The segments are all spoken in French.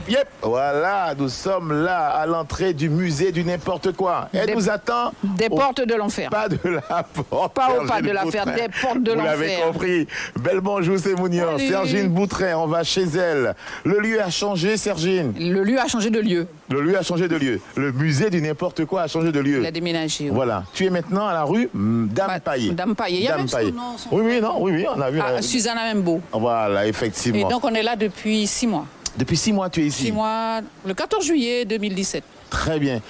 Yep. Voilà, nous sommes là à l'entrée du musée du n'importe quoi. Elle nous attend. Des portes de l'enfer. Pas de la porte. Pas au pas de l'enfer, des portes de l'enfer. Vous l'avez compris. Belle bonjour, c'est Mounion. Sergine Boutrin, on va chez elle. Le lieu a changé, Sergine. Le lieu a changé de lieu. Le lieu a changé de lieu. Le musée du n'importe quoi a changé de lieu. Il a déménagé. Oui. Voilà. Tu es maintenant à la rue Dame Paillé. Dame Paillé. Il y a même son nom. Oui, on a vu. Suzanne Amembo. Voilà, effectivement. Et donc on est là depuis 6 mois. Depuis 6 mois, tu es ici. 6 mois, le 14 juillet 2017. Très bien.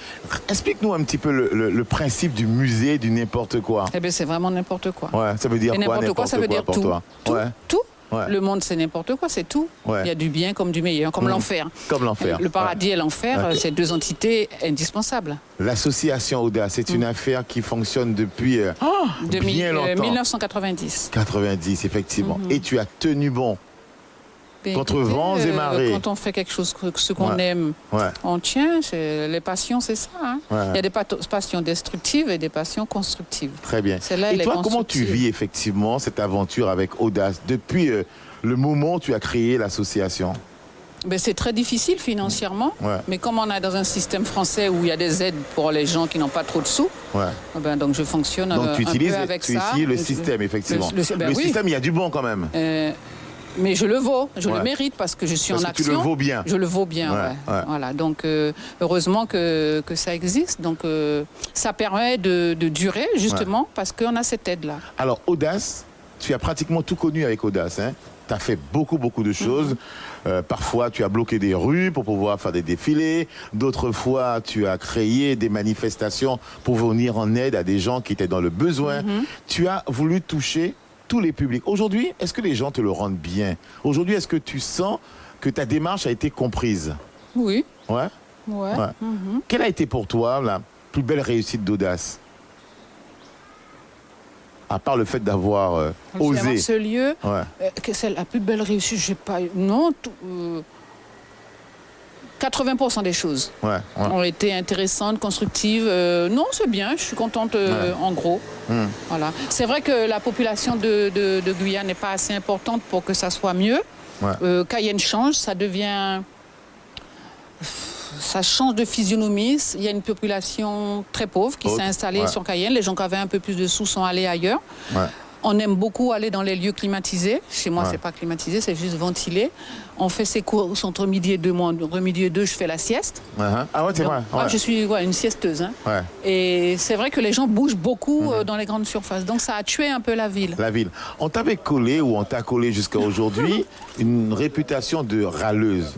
Explique-nous un petit peu le principe du musée du n'importe quoi. Eh bien, c'est vraiment n'importe quoi. Ouais, ça veut dire quoi, n'importe quoi, ça veut dire pour tout. toi? Tout. Ouais. Le monde, c'est n'importe quoi, c'est tout. Ouais. Il y a du bien comme du meilleur, comme l'enfer. Comme l'enfer. Le paradis et l'enfer, c'est 2 entités indispensables. L'association Audace, c'est une affaire qui fonctionne depuis bien longtemps. 1990. 90, effectivement. Et tu as tenu bon. Contre vents et marées. Quand on fait quelque chose, ce qu'on aime, on tient. Les passions, c'est ça. Hein. Il y a des passions destructives et des passions constructives. Très bien. Celle-là, et toi, comment tu vis effectivement cette aventure avec Audace depuis le moment où tu as créé l'association? Ben, c'est très difficile financièrement, mais comme on est dans un système français où il y a des aides pour les gens qui n'ont pas trop de sous, ben, donc je fonctionne donc tu un utilises, peu avec ça. Utilises le système, effectivement. Le système, il y a du bon quand même. Mais je le vaux, je le mérite parce que je suis en action. Tu le vaux bien. Je le vaux bien, Voilà. Donc, heureusement que ça existe. Donc, ça permet de durer, justement, parce qu'on a cette aide-là. Alors, Audace, tu as pratiquement tout connu avec Audace, hein? Tu as fait beaucoup de choses. Parfois, tu as bloqué des rues pour pouvoir faire des défilés. D'autres fois, tu as créé des manifestations pour venir en aide à des gens qui étaient dans le besoin. Tu as voulu toucher tous les publics. Aujourd'hui, est-ce que les gens te le rendent bien? Aujourd'hui, est-ce que tu sens que ta démarche a été comprise? Oui. Ouais? Quelle a été pour toi la plus belle réussite d'Audace? À part le fait d'avoir osé. Ce lieu, c'est la plus belle réussite, j'ai pas... Non, 80% des choses ont été intéressantes, constructives. Non, c'est bien, je suis contente en gros. Voilà. C'est vrai que la population de Guyane n'est pas assez importante pour que ça soit mieux. Cayenne change, ça devient... Ça change de physionomie. Il y a une population très pauvre qui s'est installée sur Cayenne. Les gens qui avaient un peu plus de sous sont allés ailleurs. On aime beaucoup aller dans les lieux climatisés. Chez moi, c'est pas climatisé, c'est juste ventilé. On fait ses courses entre midi et 2. Moi, entre midi et 2, je fais la sieste. Ah ouais, c'est vrai. Je suis une siesteuse. Hein. Et c'est vrai que les gens bougent beaucoup dans les grandes surfaces. Donc, ça a tué un peu la ville. La ville. On t'avait collé, ou on t'a collé jusqu'à aujourd'hui, une réputation de râleuse.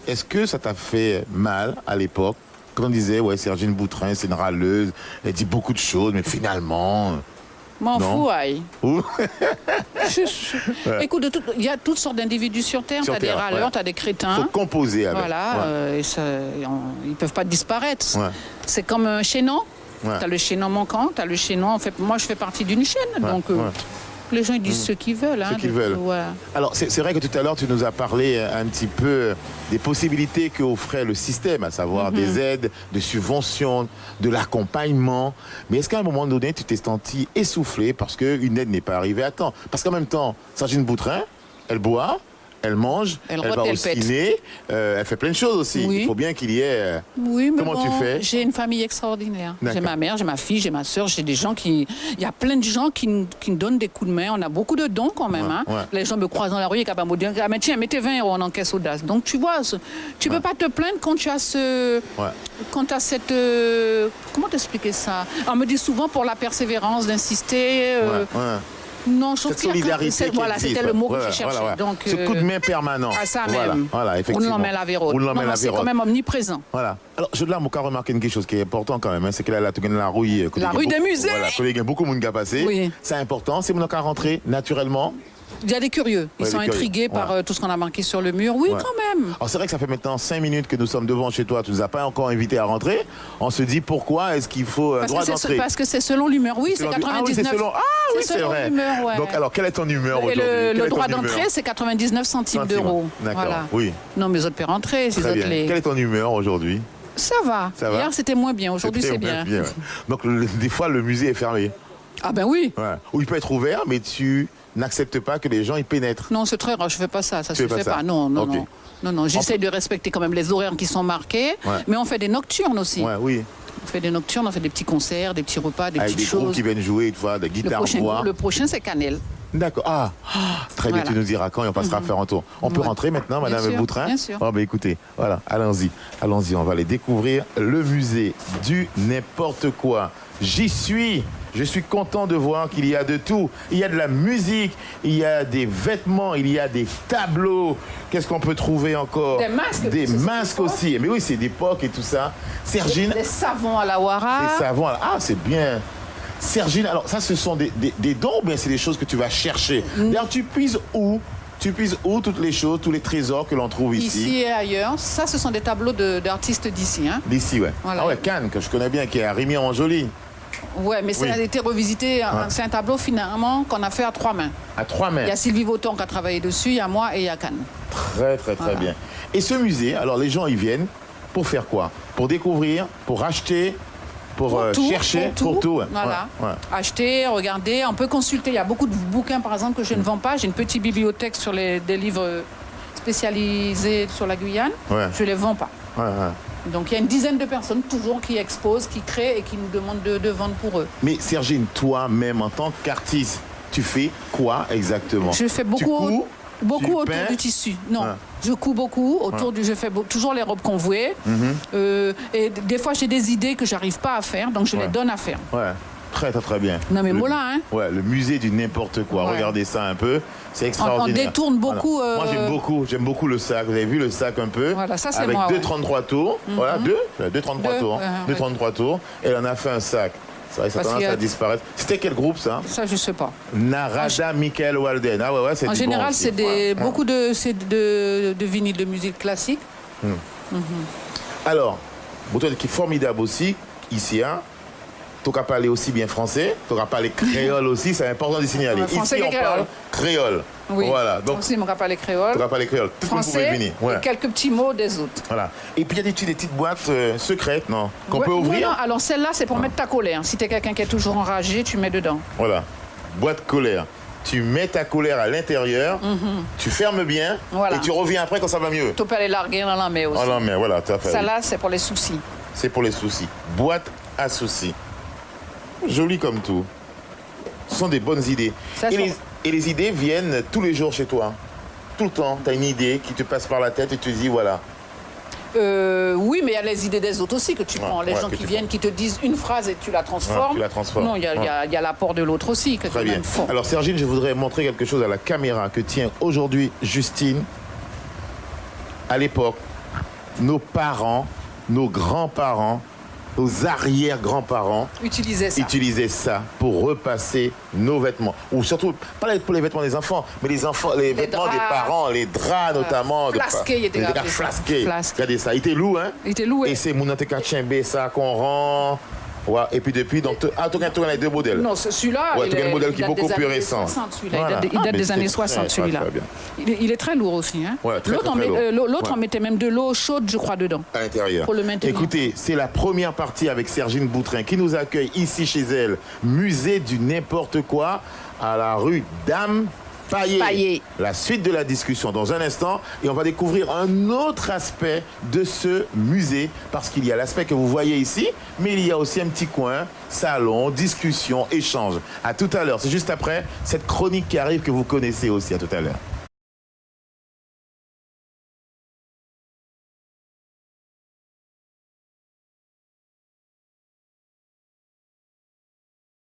Est-ce que ça t'a fait mal à l'époque, quand on disait, Sergine Boutrin, c'est une râleuse, elle dit beaucoup de choses, mais finalement... M'en fous, aïe. Écoute, il y a toutes sortes d'individus sur Terre. Tu as des râleurs, tu as des crétins. Il faut composer avec. Voilà, ils ne peuvent pas disparaître. C'est comme un chaînon. Tu as le chaînon manquant, tu as le chaînon... En fait, moi, je fais partie d'une chaîne, donc... Les gens ils disent ce qu'ils veulent. Ce qu'ils veulent. Alors, c'est vrai que tout à l'heure, tu nous as parlé un petit peu des possibilités qu'offrait le système, à savoir des aides, des subventions, de l'accompagnement. Mais est-ce qu'à un moment donné, tu t'es senti essoufflé parce qu'une aide n'est pas arrivée à temps? Parce qu'en même temps, Sergine Boutrin, elle boit, elle mange, elle va au ciné, elle fait plein de choses aussi. Il faut bien qu'il y ait... Oui, mais comment tu fais? J'ai une famille extraordinaire. J'ai ma mère, j'ai ma fille, j'ai ma soeur, j'ai des gens qui... Il y a plein de gens qui me donnent des coups de main. On a beaucoup de dons quand même. Les gens me croisent dans la rue et capable de dire, mais tiens, mettez 20 €, on encaisse Audace. Donc tu vois, tu peux pas te plaindre quand tu as ce... Quand tu as cette... Comment t'expliquer ça? On me dit souvent pour la persévérance, d'insister... Non, je trouve cette solidarité c'était le mot que je cherchais. Donc, ce coup de main permanent. À ça même. Voilà, effectivement. On l'emmène à Véro. C'est quand même omniprésent. Voilà. Alors, je dois remarquer quelque chose qui est important quand même, c'est que là, tu as la rue. La rue des musées. Voilà, il y a beaucoup de monde qui a passé. Oui. C'est important. C'est mon cas rentrer naturellement. Il y a des curieux. Ils sont intrigués par tout ce qu'on a marqué sur le mur. Oui, quand même. Alors, c'est vrai que ça fait maintenant 5 minutes que nous sommes devant chez toi. Tu ne nous as pas encore invités à rentrer. On se dit pourquoi est-ce qu'il faut un droit d'entrée? Parce que c'est selon l'humeur. Oui, c'est 99. C'est vrai. Donc, alors, quelle est ton humeur aujourd'hui? Le droit d'entrée, c'est 99 centimes d'euros. D'accord. Voilà. Oui. Non, mais autres peuvent rentrer. Très bien. Quelle est ton humeur aujourd'hui? Ça va. Hier, c'était moins bien. Aujourd'hui, c'est bien. Donc, des fois, le musée est fermé. Ah ben oui. Ou il peut être ouvert, mais tu n'acceptes pas que les gens y pénètrent. Non, c'est très rare, je ne fais pas ça, ça ne se fait pas. Non, non, okay. non. J'essaie de respecter quand même les horaires qui sont marqués, mais on fait des nocturnes aussi. Ouais, oui. On fait des nocturnes, on fait des petits concerts, des petits repas, des petites choses. Avec des groupes qui viennent jouer, tu vois, des guitares-voix. Le prochain, c'est Cannelle. D'accord. Ah, très bien, tu nous diras quand et on passera faire un tour. On peut rentrer maintenant, Madame Boutrin? Bien sûr. Oh, ben écoutez, voilà, allons-y, on va aller découvrir le musée du n'importe quoi. J'y suis. Je suis content de voir qu'il y a de tout. Il y a de la musique, il y a des vêtements, il y a des tableaux. Qu'est-ce qu'on peut trouver encore? Des masques. Des masques aussi. Mais oui, c'est d'époque et tout ça. Sergine. Des savons à la Wara. Des savons à la... Ah, c'est bien. Sergine, alors ça, ce sont des dons ou bien c'est des choses que tu vas chercher? D'ailleurs, tu puises où? Tu puises où toutes les choses, tous les trésors que l'on trouve ici? Ici et ailleurs. Ça, ce sont des tableaux d'artistes d'ici. Hein. D'ici, ouais. Voilà. Ah ouais, Cannes, que je connais bien, qui est à Rémy-en-Joly. Ouais, mais ça a été revisité. C'est un tableau finalement qu'on a fait à 3 mains. À 3 mains. Il y a Sylvie Vauton qui a travaillé dessus, il y a moi et il y a Cannes. Très bien. Et ce musée, alors les gens y viennent pour faire quoi? Pour découvrir, pour acheter, pour chercher, pour tout. Voilà. Acheter, regarder, on peut consulter. Il y a beaucoup de bouquins, par exemple, que je ne vends pas. J'ai une petite bibliothèque sur des livres spécialisés sur la Guyane. Je ne les vends pas. Donc il y a une dizaine de personnes toujours qui exposent, qui créent et qui nous demandent de vendre pour eux. Mais Sergine, toi-même en tant qu'artiste, tu fais quoi exactement? Je fais beaucoup autour du tissu. Non, je couds beaucoup autour du. Je fais toujours les robes convouées. Et des fois j'ai des idées que j'arrive pas à faire, donc je les donne à faire. Très bien. Non mais voilà, hein. Ouais, le musée du n'importe quoi. Regardez ça un peu. C'est extraordinaire. On détourne beaucoup. Moi j'aime beaucoup le sac. Vous avez vu le sac un peu? Voilà, ça c'est avec moi. 2,33 tours. Voilà, 2,33 tours. 2,33 tours. Et elle en a fait un sac. Ça tendance à disparaître. C'était quel groupe ça? Ça je sais pas. Narada Michael Walden. Ah ouais, c'est en général bon c'est beaucoup de vinyles de musique classique. Alors, Bouton qui est formidable aussi ici, hein. Tu n'auras parlé aussi bien français, tu n'auras parlé créole aussi, c'est important de signaler. Ici, on parle créole. Oui. Voilà. Donc, aussi, on n'aura pas les créoles. Tu n'auras pas les créoles. Français et quelques petits mots des autres. Voilà. Et puis, il y a des petites boîtes secrètes, non? Qu'on peut ouvrir? Non, alors celle-là, c'est pour mettre ta colère. Si tu es quelqu'un qui est toujours enragé, tu mets dedans. Voilà. Boîte colère. Tu mets ta colère à l'intérieur, tu fermes bien et tu reviens après quand ça va mieux. Tu peux aller larguer dans la mer aussi. Dans la mer, voilà, tout à fait. Celle-là, c'est pour les soucis. C'est pour les soucis. Boîte à soucis. Joli comme tout. Ce sont des bonnes idées. Et les idées viennent tous les jours chez toi. Tout le temps, tu as une idée qui te passe par la tête et tu te dis voilà. Oui, mais il y a les idées des autres aussi que tu prends. Les gens qui viennent, qui te disent une phrase et tu la transformes. Non, il y a l'apport de l'autre aussi. Que très bien. Alors Sergine, je voudrais montrer quelque chose à la caméra que tient aujourd'hui Justine. À l'époque, nos parents, nos grands-parents, nos arrière-grands-parents utilisaient ça pour repasser nos vêtements. Ou surtout, pas pour les vêtements des enfants, mais les vêtements des parents, les draps notamment. Flasqués, il était flasqués. Regardez ça, il était lourd, hein? Il était lourd. Et c'est mon antécachembe, ça qu'on rend. Ouais, et puis depuis, donc, tu as les deux modèles. Non, celui-là, tu as un modèle qui est beaucoup plus récent. Il date des années 60, celui-là. Il est très lourd aussi. Hein. Ouais, l'autre, on mettait même de l'eau chaude, je crois, dedans. À l'intérieur. Pour le maintenir. Écoutez, c'est la première partie avec Sergine Boutrin qui nous accueille ici chez elle, musée du n'importe quoi, à la rue Dame Paillé. La suite de la discussion dans un instant et on va découvrir un autre aspect de ce musée parce qu'il y a l'aspect que vous voyez ici, mais il y a aussi un petit coin, salon, discussion, échange. À tout à l'heure, c'est juste après cette chronique qui arrive que vous connaissez aussi. À tout à l'heure.